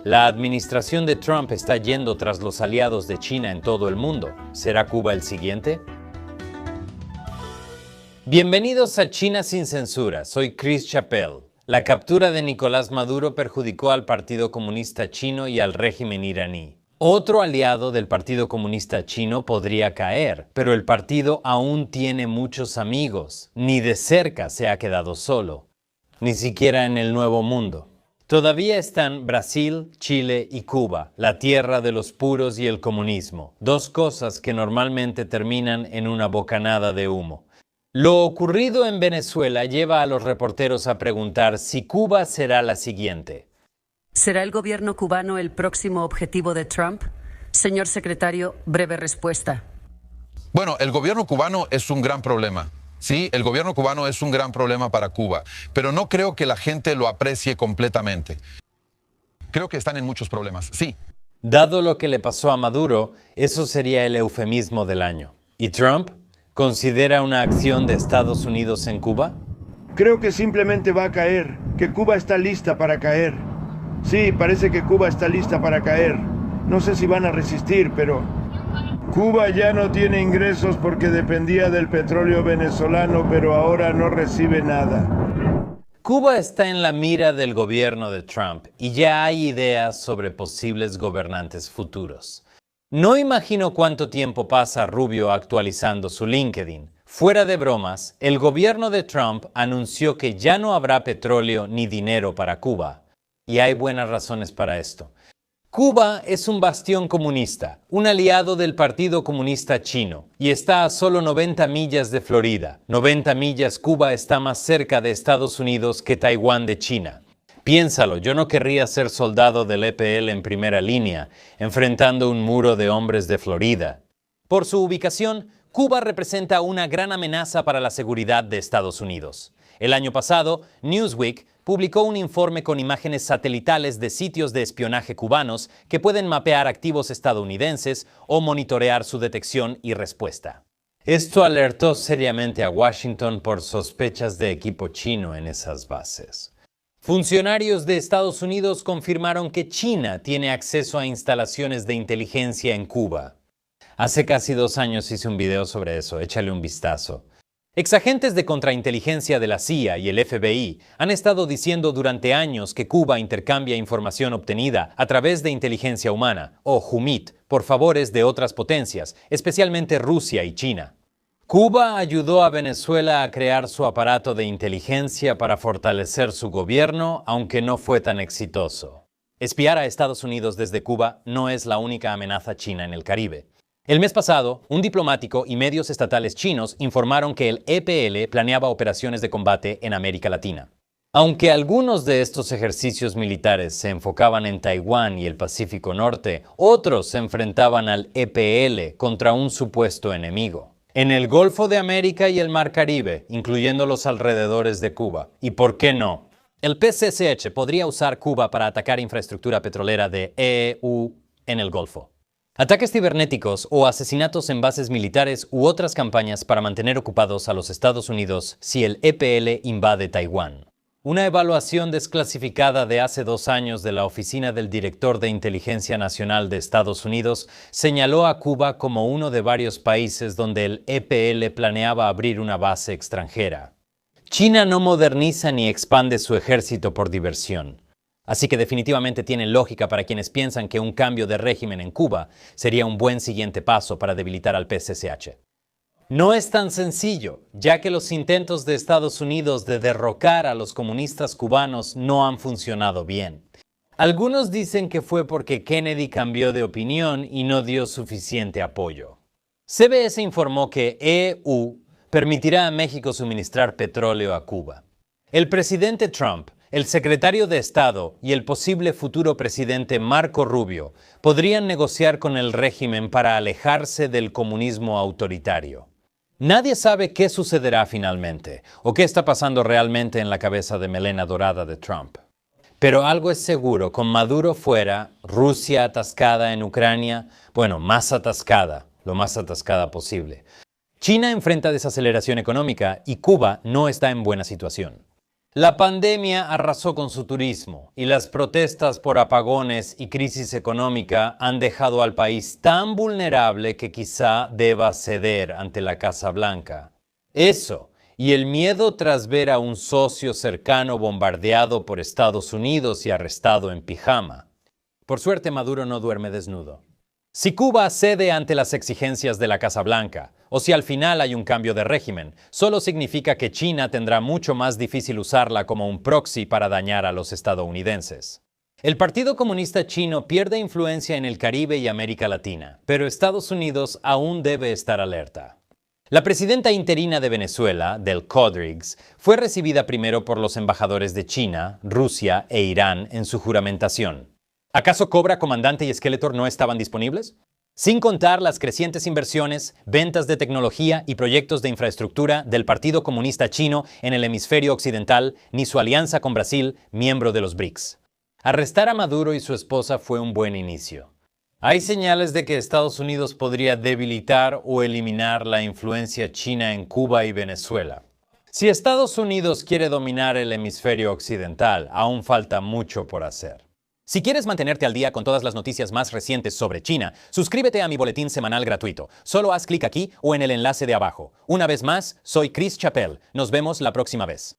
La administración de Trump está yendo tras los aliados de China en todo el mundo. ¿Será Cuba el siguiente? Bienvenidos a China sin censura. Soy Chris Chappell. La captura de Nicolás Maduro perjudicó al Partido Comunista Chino y al régimen iraní. Otro aliado del Partido Comunista Chino podría caer, pero el partido aún tiene muchos amigos. Ni de cerca se ha quedado solo, ni siquiera en el Nuevo Mundo. Todavía están Brasil, Chile y Cuba, la tierra de los puros y el comunismo, dos cosas que normalmente terminan en una bocanada de humo. Lo ocurrido en Venezuela lleva a los reporteros a preguntar si Cuba será la siguiente. ¿Será el gobierno cubano el próximo objetivo de Trump? Señor secretario, breve respuesta. Bueno, el gobierno cubano es un gran problema. Sí, el gobierno cubano es un gran problema para Cuba, pero no creo que la gente lo aprecie completamente. Creo que están en muchos problemas, sí. Dado lo que le pasó a Maduro, eso sería el eufemismo del año. ¿Y Trump? ¿Considera una acción de Estados Unidos en Cuba? Creo que simplemente va a caer, que Cuba está lista para caer. Sí, parece que Cuba está lista para caer. No sé si van a resistir, pero Cuba ya no tiene ingresos porque dependía del petróleo venezolano, pero ahora no recibe nada. Cuba está en la mira del gobierno de Trump y ya hay ideas sobre posibles gobernantes futuros. No imagino cuánto tiempo pasa Rubio actualizando su LinkedIn. Fuera de bromas, el gobierno de Trump anunció que ya no habrá petróleo ni dinero para Cuba. Y hay buenas razones para esto. Cuba es un bastión comunista, un aliado del Partido Comunista Chino, y está a solo 90 millas de Florida. 90 millas, Cuba está más cerca de Estados Unidos que Taiwán de China. Piénsalo, yo no querría ser soldado del EPL en primera línea, enfrentando un muro de hombres de Florida. Por su ubicación, Cuba representa una gran amenaza para la seguridad de Estados Unidos. El año pasado, Newsweek publicó un informe con imágenes satelitales de sitios de espionaje cubanos que pueden mapear activos estadounidenses o monitorear su detección y respuesta. Esto alertó seriamente a Washington por sospechas de equipo chino en esas bases. Funcionarios de Estados Unidos confirmaron que China tiene acceso a instalaciones de inteligencia en Cuba. Hace casi 2 años hice un video sobre eso, échale un vistazo. Exagentes de contrainteligencia de la CIA y el FBI han estado diciendo durante años que Cuba intercambia información obtenida a través de inteligencia humana, o JUMIT, por favores de otras potencias, especialmente Rusia y China. Cuba ayudó a Venezuela a crear su aparato de inteligencia para fortalecer su gobierno, aunque no fue tan exitoso. Espiar a Estados Unidos desde Cuba no es la única amenaza china en el Caribe. El mes pasado, un diplomático y medios estatales chinos informaron que el EPL planeaba operaciones de combate en América Latina. Aunque algunos de estos ejercicios militares se enfocaban en Taiwán y el Pacífico Norte, otros se enfrentaban al EPL contra un supuesto enemigo. En el Golfo de América y el Mar Caribe, incluyendo los alrededores de Cuba. ¿Y por qué no? El PCCH podría usar Cuba para atacar infraestructura petrolera de EU en el Golfo. Ataques cibernéticos o asesinatos en bases militares u otras campañas para mantener ocupados a los Estados Unidos si el EPL invade Taiwán. Una evaluación desclasificada de hace 2 años de la Oficina del Director de Inteligencia Nacional de Estados Unidos señaló a Cuba como uno de varios países donde el EPL planeaba abrir una base extranjera. China no moderniza ni expande su ejército por diversión. Así que definitivamente tiene lógica para quienes piensan que un cambio de régimen en Cuba sería un buen siguiente paso para debilitar al PCCH. No es tan sencillo, ya que los intentos de Estados Unidos de derrocar a los comunistas cubanos no han funcionado bien. Algunos dicen que fue porque Kennedy cambió de opinión y no dio suficiente apoyo. CBS informó que EU permitirá a México suministrar petróleo a Cuba. El presidente Trump, el secretario de Estado y el posible futuro presidente Marco Rubio podrían negociar con el régimen para alejarse del comunismo autoritario. Nadie sabe qué sucederá finalmente o qué está pasando realmente en la cabeza de melena dorada de Trump. Pero algo es seguro, con Maduro fuera, Rusia atascada en Ucrania, más atascada, lo más atascada posible. China enfrenta desaceleración económica y Cuba no está en buena situación. La pandemia arrasó con su turismo y las protestas por apagones y crisis económica han dejado al país tan vulnerable que quizá deba ceder ante la Casa Blanca. Eso y el miedo tras ver a un socio cercano bombardeado por Estados Unidos y arrestado en pijama. Por suerte, Maduro no duerme desnudo. Si Cuba cede ante las exigencias de la Casa Blanca, o si al final hay un cambio de régimen, solo significa que China tendrá mucho más difícil usarla como un proxy para dañar a los estadounidenses. El Partido Comunista Chino pierde influencia en el Caribe y América Latina, pero Estados Unidos aún debe estar alerta. La presidenta interina de Venezuela, Delcy Rodríguez, fue recibida primero por los embajadores de China, Rusia e Irán en su juramentación. ¿Acaso Cobra, Comandante y Skeletor no estaban disponibles? Sin contar las crecientes inversiones, ventas de tecnología y proyectos de infraestructura del Partido Comunista Chino en el hemisferio occidental, ni su alianza con Brasil, miembro de los BRICS. Arrestar a Maduro y su esposa fue un buen inicio. Hay señales de que Estados Unidos podría debilitar o eliminar la influencia china en Cuba y Venezuela. Si Estados Unidos quiere dominar el hemisferio occidental, aún falta mucho por hacer. Si quieres mantenerte al día con todas las noticias más recientes sobre China, suscríbete a mi boletín semanal gratuito. Solo haz clic aquí o en el enlace de abajo. Una vez más, soy Chris Chappell. Nos vemos la próxima vez.